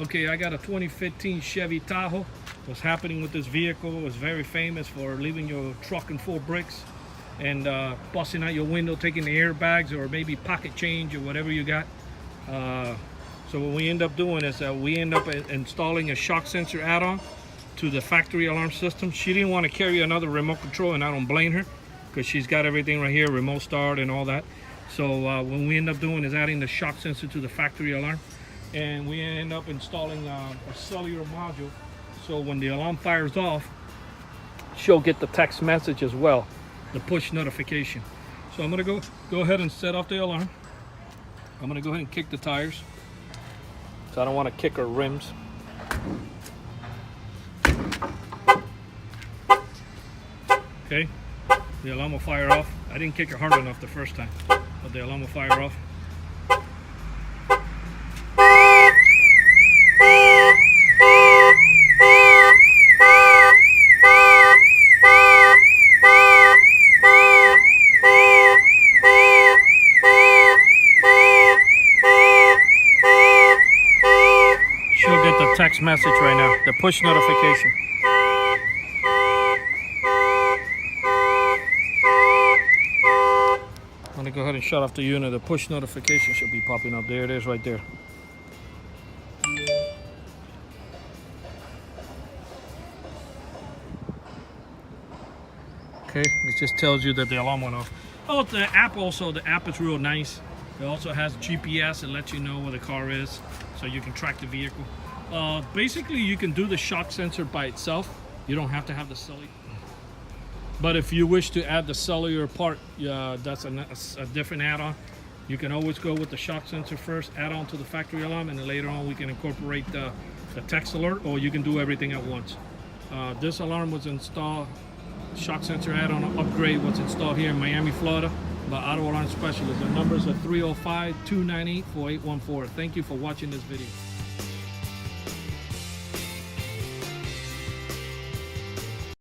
Okay, I got a 2015 Chevy Tahoe. What's happening with this vehicle is very famous for leaving your truck in full bricks and busting out your window, taking the airbags or maybe pocket change or whatever you got. So what we end up doing is we end up installing a shock sensor add-on to the factory alarm system. She didn't want to carry another remote control, and I don't blame her because she's got everything right here, remote start and all that. So what we end up doing is adding the shock sensor to the factory alarm, and we end up installing a cellular module. So when the alarm fires off, she'll get the text message as well, the push notification. So I'm gonna go ahead and set off the alarm. I'm gonna go ahead and kick the tires. So I don't want to kick her rims. Okay, the alarm will fire off. I didn't kick her hard enough the first time, but the alarm will fire off. She'll get the text message right now, the push notification. I'm gonna go ahead and shut off the unit. The push notification should be popping up. There it is right there. Okay, it just tells you that the alarm went off. Oh, the app also, the app is real nice. It also has GPS. It lets you know where the car is, so you can track the vehicle. Basically, you can do the shock sensor by itself. You don't have to have the cellular. But if you wish to add the cellular part, that's a different add-on. You can always go with the shock sensor first, add on to the factory alarm, and then later on we can incorporate the text alert, or you can do everything at once. This alarm was installed, shock sensor add-on upgrade was installed here in Miami, Florida by Auto Alarm Specialist. The numbers are 305-298-4814. Thank you for watching this video.